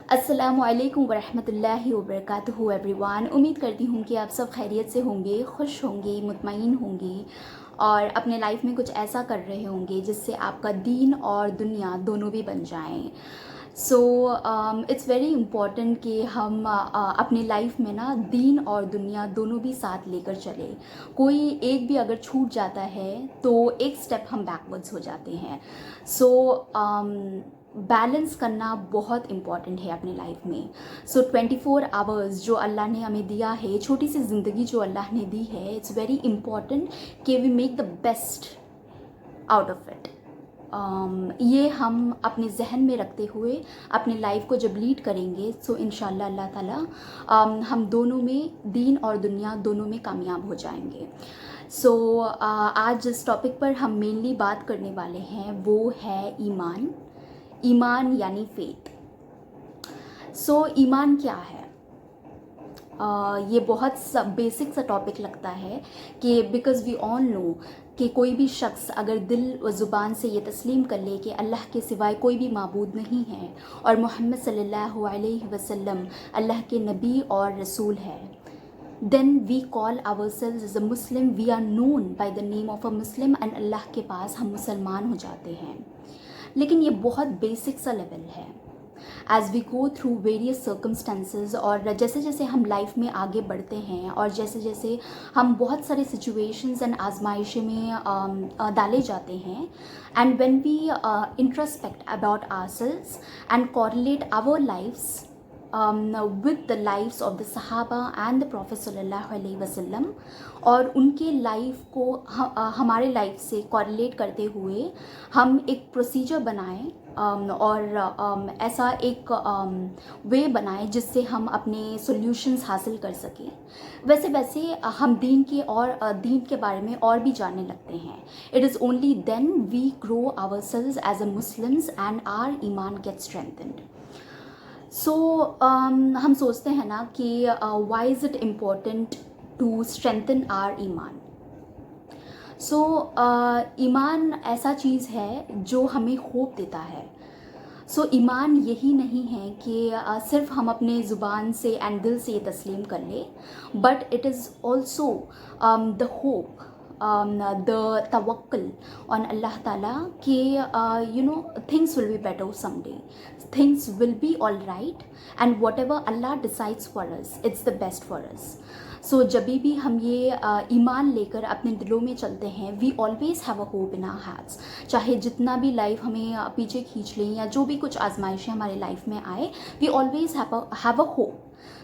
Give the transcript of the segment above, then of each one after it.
अस्सलामुअलैकुम वरहमतुल्लाहि वबरकातुहू एवरीवन। उम्मीद करती हूँ कि आप सब खैरियत से होंगे, खुश होंगे, मुतमईन होंगे और अपने लाइफ में कुछ ऐसा कर रहे होंगे जिससे आपका दीन और दुनिया दोनों भी बन जाएं। सो इट्स वेरी इम्पॉर्टेंट कि हम अपनी लाइफ में ना दीन और दुनिया दोनों भी साथ लेकर चले। कोई एक भी अगर छूट जाता है तो एक स्टेप हम बैकवर्ड्स हो जाते हैं। सो बैलेंस करना बहुत इम्पॉर्टेंट है अपनी लाइफ में। सो 24 आवर्स जो अल्लाह ने हमें दिया है, छोटी सी ज़िंदगी जो अल्लाह ने दी है, इट्स वेरी इम्पॉर्टेंट कि we make the best out of it. ये हम अपने जहन में रखते हुए अपनी लाइफ को जब लीड करेंगे सो इंशाल्लाह अल्लाह ताला हम दोनों में दीन और दुनिया दोनों में कामयाब हो जाएंगे। सो आज जिस टॉपिक पर हम मेनली बात करने वाले हैं वो है ईमान। ईमान यानी फेथ। सो ईमान क्या है? ये बहुत बेसिक सा टॉपिक लगता है कि बिकॉज़ वी ऑल नो कि कोई भी शख्स अगर दिल व ज़ुबान से ये तस्लीम कर ले कि अल्लाह के सिवाय कोई भी माबूद नहीं है और मोहम्मद सल्लल्लाहु अलैहि वसल्लम अल्लाह के नबी और रसूल है, then we call ourselves as a Muslim, we are known by the name of a Muslim and Allah के पास हम मुसलमान हो जाते हैं। लेकिन ये बहुत बेसिक सा लेवल है। As we go through various circumstances और जैसे जैसे हम लाइफ में आगे बढ़ते हैं और जैसे जैसे हम बहुत सारे सिचुएशंस एंड आजमाइशें में डाले जाते हैं, and when we introspect about ourselves and correlate our lifes with the lives of the सहाबा and the Prophet सल्लल्लाहु अलैहि वसल्लम, और उनके लाइफ को हमारे लाइफ से कोरिलेट करते हुए हम एक प्रोसीजर बनाएं और ऐसा एक वे बनाएं जिससे हम अपने सॉल्यूशंस हासिल कर सकें। वैसे वैसे हम दीन के बारे में और भी जानने लगते हैं। It is only then we grow ourselves as a Muslims and our ईमान गेट स्ट्रेंथन्ड। सो हम सोचते हैं ना कि why is it important to strengthen our ईमान। सो ईमान ऐसा चीज़ है जो हमें होप देता है। सो ईमान यही नहीं है कि सिर्फ हम अपने ज़ुबान से एंड दिल से ये तस्लीम कर लें, but it is also the hope, the tawakkul on Allah Ta'ala कि things will be better someday, things will be all right, and whatever Allah decides for us, it's the best for us. सो जब भी हम ये ईमान लेकर अपने दिलों में चलते हैं, we always have a hope in our hearts. चाहे जितना भी लाइफ हमें पीछे खींच लें या जो भी कुछ आजमाइशें हमारी लाइफ में आए, we always have a hope.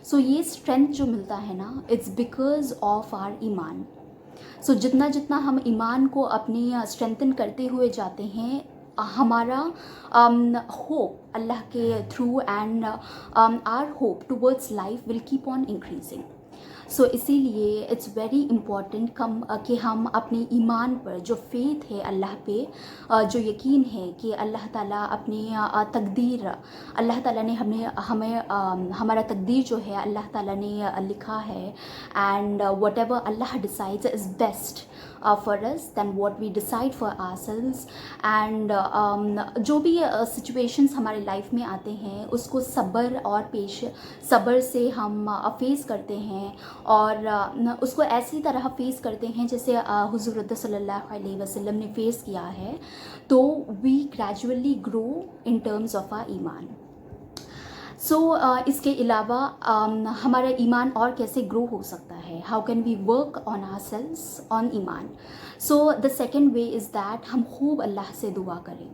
So ये स्ट्रेंथ जो मिलता है ना, इट्स बिकॉज ऑफ आवर ईमान। सो जितना जितना हम ईमान को अपनी स्ट्रेंथन करते हुए जाते हैं, हमारा होप अल्लाह के through and our hope towards life will keep on increasing. So इसीलिए इट्स वेरी इम्पॉर्टेंट कि हम अपने ईमान पर जो फेथ है, अल्लाह पे जो यकीन है कि अल्लाह ताला अपनी तकदीर, अल्लाह ताला ने हमारा तकदीर जो है अल्लाह ताला ने लिखा है, and whatever Allah decides is best for us than what we decide for ourselves. And जो भी सिचुएशंस हमारे लाइफ में आते हैं उसको सब्र से हम फेस करते हैं और उसको ऐसी तरह फेस करते हैं जैसे हुज़ूर सल्लल्लाहु अलैहि वसल्लम ने फेस किया है, तो we gradually grow in terms of our ईमान। सो इसके अलावा हमारा ईमान और कैसे ग्रो हो सकता है? How can we work on ourselves on ईमान? So the second way is that हम खूब अल्लाह से दुआ करें।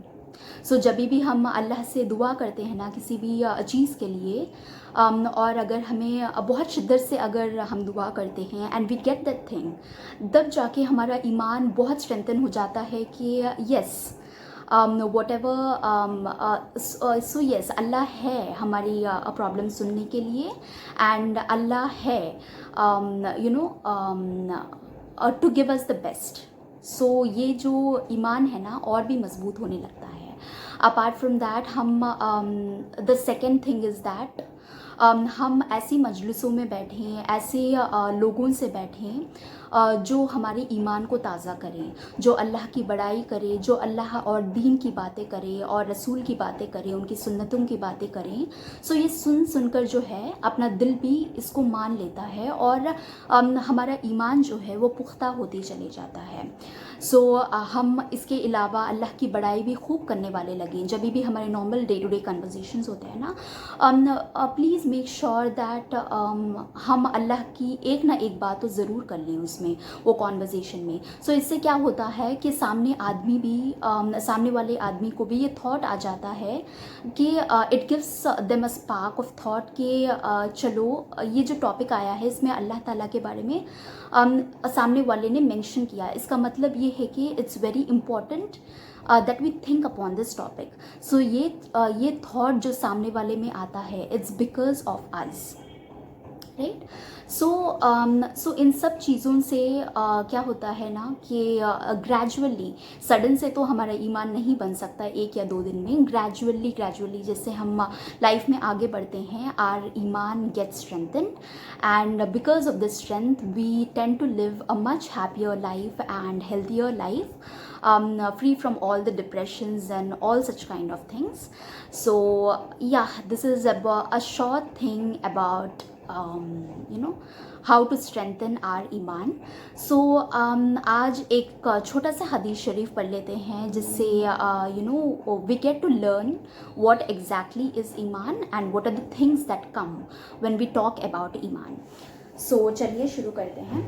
सो जब भी हम अल्लाह से दुआ करते हैं ना किसी भी चीज़ के लिए, और अगर हमें बहुत शिद्दत से अगर हम दुआ करते हैं and we get that thing, तब जाके हमारा ईमान बहुत स्ट्रेंथन हो जाता है कि yes, whatever, so yes, Allah है हमारी प्रॉब्लम सुनने के लिए, एंड अल्लाह है to give us the best. So ये जो ईमान है ना और भी मजबूत होने लगता है। अपार्ट फ्रॉम दैट हम the second thing is that हम ऐसी मजलिसों में बैठें, ऐसे लोगों से बैठें जो हमारे ईमान को ताज़ा करें, जो अल्लाह की बड़ाई करें, जो अल्लाह और दीन की बातें करें और रसूल की बातें करें, उनकी सुन्नतों की बातें करें। सो ये सुनकर जो है अपना दिल भी इसको मान लेता है और हमारा ईमान जो है वो पुख्ता होते चले जाता है। सो हम इसके अलावा अल्लाह की बड़ाई भी खूब करने वाले लगें। जब भी हमारे normal day to day conversations होते हैं ना, प्लीज़ मेक श्योर दैट हम अल्लाह की एक ना एक बात तो ज़रूर कर लें उसमें, वो कॉन्वर्सेशन में। सो इससे क्या होता है कि सामने आदमी भी सामने वाले आदमी को भी ये थॉट आ जाता है कि it gives them a spark of thought कि चलो ये जो टॉपिक आया है इसमें अल्लाह ताला के बारे में सामने वाले ने मेंशन किया। इसका मतलब ये है कि it's very important that we think upon this topic. So ये थॉट जो सामने वाले में आता है, it's because of us, right. So इन सब चीज़ों से क्या होता है ना कि ग्रेजुअली, सडन से तो हमारा ईमान नहीं बन सकता एक या दो दिन में। ग्रेजुअली जैसे हम लाइफ में आगे बढ़ते हैं, आर ईमान get strengthen and because of this strength we tend to live a much happier life and healthier life, free from all the depressions and all such kind of things. So yeah, this is a short thing about how to strengthen our iman. So आज एक छोटा सा हदीस शरीफ पढ़ लेते हैं जिससे we get to learn what exactly is iman and what are the things that come when we talk about iman. So चलिए शुरू करते हैं।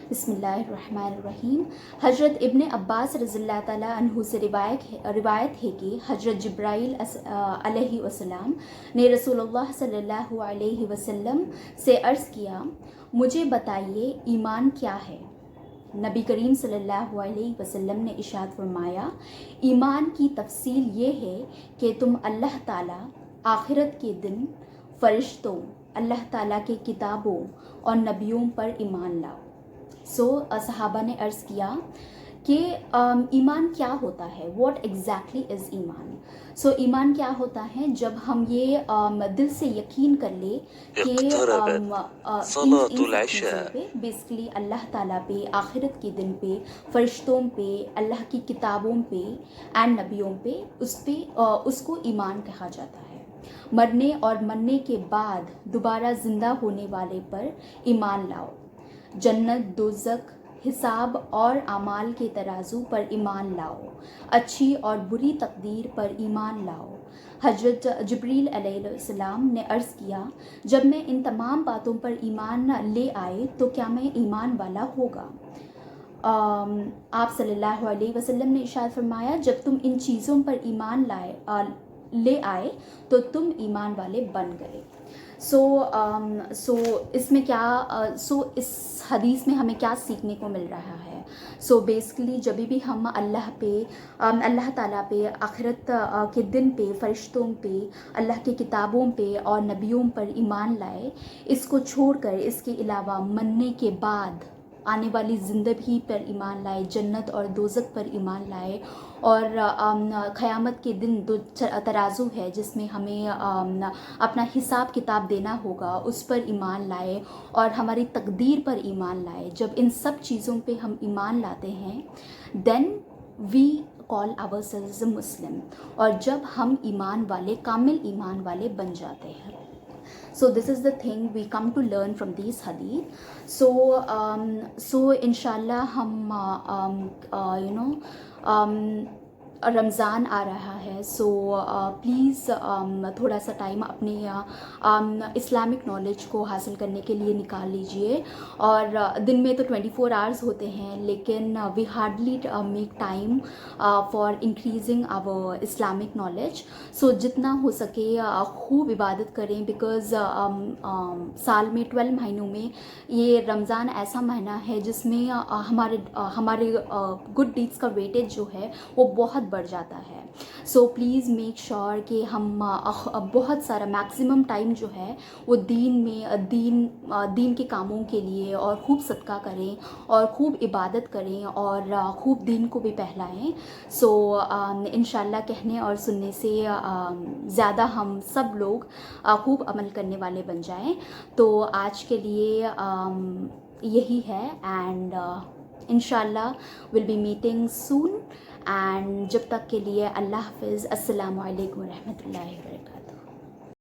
बिस्मिल्लाहिर्रहमानिर्रहीम। हज़रत इब्ने अब्बास रज़ियल्लाहु ताला अन्हु से रिवायत है कि हज़रत जिब्राइल अलैहिस्सलाम ने रसूलुल्लाह सल्लल्लाहु अलैहि वसल्लम से अर्ज़ किया, मुझे बताइए ईमान क्या है। नबी करीम सल्लल्लाहु अलैहि वसल्लम ने इरशाद फरमाया, ईमान की तफसील ये है कि तुम अल्लाह ताला, आखिरत के दिन, फ़रिश्तों, अल्लाह ताला के किताबों और नबियों पर ईमान लाओ। सहाबा ने अर्ज़ किया कि ईमान क्या होता है, व्हाट एग्जैक्टली इज़ ईमान। ईमान क्या होता है जब हम ये दिल से यकीन कर ले कि पे बेसिकली अल्लाह ताला पे, आखिरत के दिन पे, फ़रिश्तों पे, अल्लाह की किताबों पे एंड नबियों पे, उसको ईमान कहा जाता है। मरने और मरने के बाद दोबारा ज़िंदा होने वाले पर ईमान लाओ। जन्नत, दोज़ख, हिसाब और आमाल के तराजू पर ईमान लाओ। अच्छी और बुरी तकदीर पर ईमान लाओ। हज़रत जिब्रील अलैहिस्सलाम ने अर्ज़ किया, जब मैं इन तमाम बातों पर ईमान ले आए तो क्या मैं ईमान वाला होगा। आप सल्लल्लाहु अलैहि वसल्लम ने इरशाद फरमाया, जब तुम इन चीज़ों पर ईमान ले आए तो तुम ईमान वाले बन गए। इसमें क्या इस हदीस में हमें क्या सीखने को मिल रहा है। बेसिकली जब भी हम अल्लाह ताला पे, आखिरत के दिन पे, फ़रिश्तों पे, अल्लाह की किताबों पे और नबियों पर ईमान लाए, इसको छोड़कर इसके अलावा मरने के बाद आने वाली ज़िंदगी पर ईमान लाए, जन्नत और दोज़ख पर ईमान लाए और क़यामत के दिन दो तराजू है जिसमें हमें अपना हिसाब किताब देना होगा, उस पर ईमान लाए और हमारी तकदीर पर ईमान लाए। जब इन सब चीज़ों पे हम ईमान लाते हैं, देन वी कॉल आवरसेल्व्स अ मुस्लिम, और जब हम ईमान वाले, कामिल ईमान वाले बन जाते हैं। This is the thing we come to learn from these hadith. इंशाल्लाह हम रमज़ान आ रहा है। प्लीज़ थोड़ा सा टाइम अपने इस्लामिक नॉलेज को हासिल करने के लिए निकाल लीजिए। और दिन में तो 24 आवर्स होते हैं, लेकिन we hardly make time for increasing our Islamic knowledge. जितना हो सके खूब इबादत करें, बिकॉज़ साल में 12 महीनों में ये रमज़ान ऐसा महीना है जिसमें हमारे गुड डीड्स का वेटेज जो है वो बहुत بڑھ جاتا ہے. سو پلیز میک شور کہ ہم بہت سارا میکسیمم ٹائم جو ہے وہ دین میں دین کے کاموں کے لیے اور خوب صدقہ کریں اور خوب عبادت کریں اور خوب دین کو بھی پہلائیں. سو انشاءاللہ کہنے اور سننے سے زیادہ ہم سب لوگ خوب عمل کرنے والے بن جائیں. تو آج کے لیے یہی ہے اینڈ انشاءاللہ will be meeting soon. And جب تک کے لیے اللہ حافظ. السلام علیکم ورحمۃ اللہ وبرکاتہ.